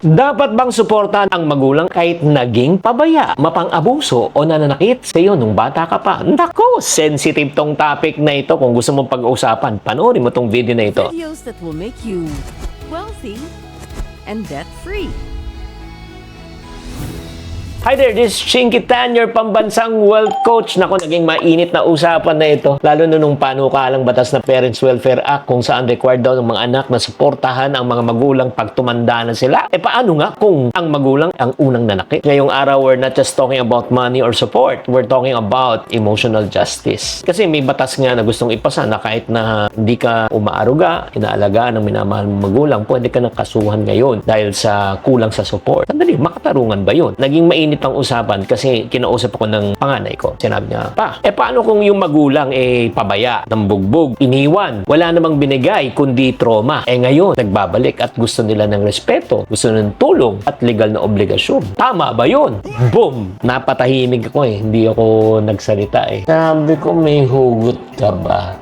Dapat bang suportahan ang magulang kahit naging pabaya, mapang-abuso o nananakit sa iyo nung bata ka pa? Naku, sensitive tong topic na ito. Kung gusto mong pag-uusapan, panoorin mo tong video na ito. Videos that will make you wealthy and debt-free. Hi there, this is Chinky Tan, your pambansang wealth coach. Naku, naging mainit na usapan na ito. Lalo na nung panukalang batas na Parents Welfare Act kung saan required daw ng mga anak na suportahan ang mga magulang pag tumanda na sila. Paano nga kung ang magulang ang unang nanakit? Ngayong araw, we're not just talking about money or support. We're talking about emotional justice. Kasi may batas nga na gustong ipasa na kahit na hindi ka umaaruga, inaalagaan ng minamahal mong magulang, pwede ka nakasuhan ngayon dahil sa kulang sa support. Sandali, makatarungan ba yun? Naging mainit ang usapan kasi kinausap ako ng panganay ko. Sinabi niya, paano kung yung magulang pabaya, nambugbog, iniwan, wala namang binigay kundi trauma. Ngayon, nagbabalik at gusto nila ng respeto, gusto nila ng tulong at legal na obligasyon. Tama ba yun? Boom! Napatahimik ako hindi ako nagsalita Sabi ko, may hugot ka ba?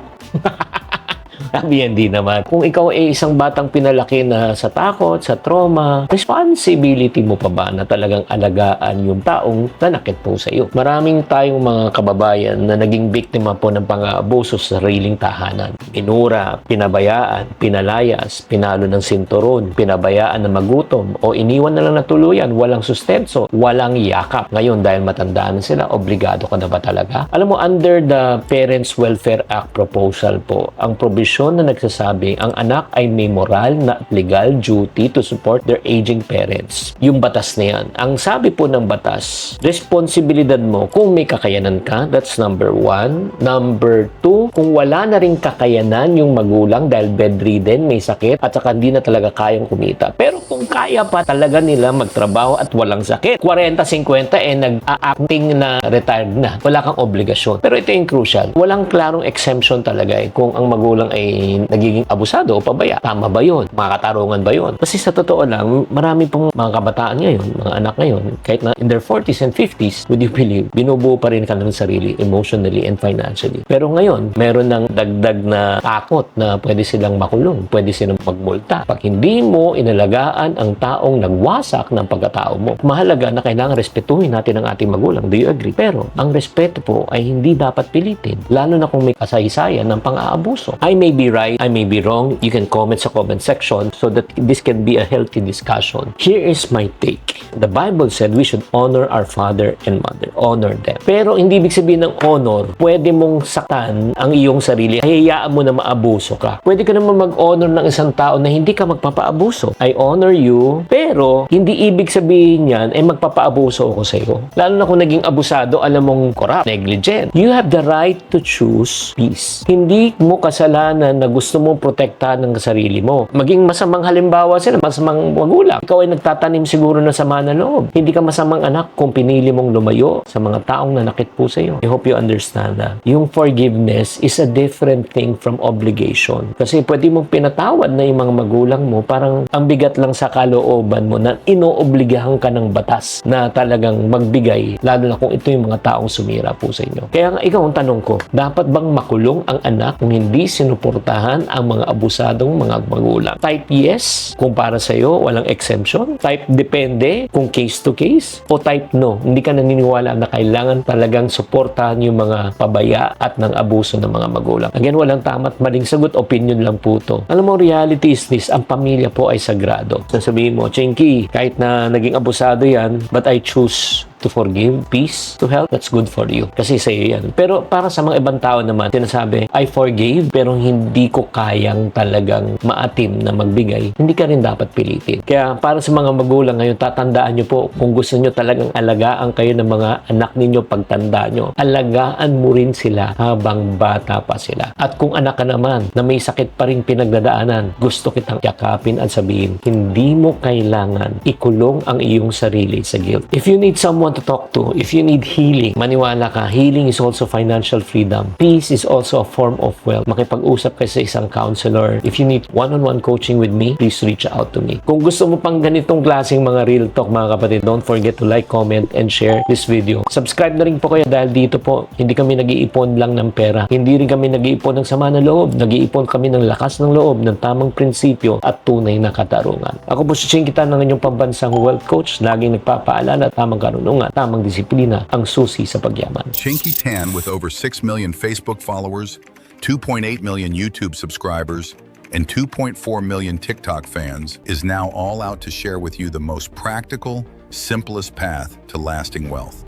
Sabi hindi naman. Kung ikaw isang batang pinalaki na sa takot, sa trauma, responsibility mo pa ba na talagang alagaan yung taong nanakit po sa iyo? Maraming tayong mga kababayan na naging biktima po ng pang-aabuso sa sariling tahanan. Minura, pinabayaan, pinalayas, pinalo ng sinturon, pinabayaan na magutom, o iniwan na lang na tuluyan, walang sustento, walang yakap. Ngayon, dahil matandaan na sila, obligado ka na ba talaga? Alam mo, under the Parents Welfare Act proposal po, ang provision na nagsasabi ang anak ay may moral na legal duty to support their aging parents. Yung batas na yan. Ang sabi po ng batas, responsibilidad mo kung may kakayanan ka, that's number 1. Number 2, kung wala na rin kakayanan yung magulang dahil bedridden, may sakit, at saka hindi na talaga kayang kumita. Pero kung kaya pa talaga nila magtrabaho at walang sakit, 40-50 nag-acting na retired na, wala kang obligasyon. Pero ito yung crucial. Walang klarong exemption talaga kung ang magulang ay nagiging abusado o pabaya. Tama ba yun? Makakatarungan ba yun? Kasi sa totoo lang, marami pong mga kabataan ngayon, mga anak ngayon, kahit na in their 40s and 50s, would you believe, binubuo pa rin kanilang sarili emotionally and financially. Pero ngayon, meron ng dagdag na takot na pwede silang makulong, pwede silang magmulta. Pag hindi mo inalagaan ang taong nagwasak ng pagkatao mo, mahalaga na kailangan respetuhin natin ang ating magulang. Do you agree? Pero ang respeto po ay hindi dapat pilitin, lalo na kung may kasaysayan ng pang-aabuso. I may be right, I may be wrong. You can comment sa comment section so that this can be a healthy discussion. Here is my take. The Bible said we should honor our father and mother. Honor them. Pero hindi ibig sabihin ng honor, pwede mong saktan ang iyong sarili. Hayaan mo na maabuso ka. Pwede ka naman mag-honor ng isang tao na hindi ka magpapaabuso. I honor you, pero hindi ibig sabihin yan magpapaabuso ako sa iyo. Lalo na kung naging abusado, alam mong corrupt, negligent. You have the right to choose peace. Hindi mo kasalanan na gusto mong protektahan ng sarili mo. Maging masamang halimbawa sila, masamang magulang. Ikaw ay nagtatanim siguro ng sama na loob. Hindi ka masamang anak kung pinili mong lumayo sa mga taong nanakit po sa iyo. I hope you understand that. Yung forgiveness is a different thing from obligation. Kasi pwede mong pinatawad na yung mga magulang mo, parang ang bigat lang sa kalooban mo na inoobligahan ka ng batas na talagang magbigay, lalo na kung ito yung mga taong sumira po sa inyo. Kaya nga, ikaw ang tanong ko, dapat bang makulong ang anak kung hindi sinuportahan ang mga abusadong mga magulang? Type yes, kung para sa iyo, walang exemption. Type depende, kung case to case. O type no, hindi ka naniniwala na kailangan talagang suportahan yung mga pabaya at ng abuso ng mga magulang. Again, walang tama't maling sagot, opinion lang po to. Alam mo, reality is this, ang pamilya po ay sagrado. Sasabihin mo, Chinky, kahit na naging abusado yan, but I choose to forgive, peace, to help, that's good for you. Kasi sa iyo yan. Pero para sa mga ibang tao naman, sinasabi, I forgave, pero hindi ko kayang talagang maatim na magbigay, hindi ka rin dapat pilitin. Kaya para sa mga magulang ngayon, tatandaan nyo po, kung gusto nyo talagang alagaan kayo ng mga anak ninyo pagtanda nyo, alagaan mo rin sila habang bata pa sila. At kung anak ka naman, na may sakit pa rin pinagdadaanan, gusto kitang yakapin at sabihin, hindi mo kailangan ikulong ang iyong sarili sa guilt. If you need someone want to talk to, if you need healing, maniwala ka, healing is also financial freedom. Peace is also a form of wealth. Makipag-usap kayo sa isang counselor. If you need one-on-one coaching with me, please reach out to me. Kung gusto mo pang ganitong klaseng mga real talk mga kapatid, don't forget to like, comment, and share this video. Subscribe na rin po kayo dahil dito po, hindi kami nag-iipon lang ng pera. Hindi rin kami nag-iipon ng sama ng loob. Nag-iipon kami ng lakas ng loob, ng tamang prinsipyo at tunay na katarungan. Ako po si Chinky Tan, ng inyong pambansang wealth coach, laging nagpapaalala, tamang karunungan, tamang disiplina, ang susi sa pagyaman. Chinky Tan, with over 6 million Facebook followers, 2.8 million YouTube subscribers, and 2.4 million TikTok fans, is now all out to share with you the most practical, simplest path to lasting wealth.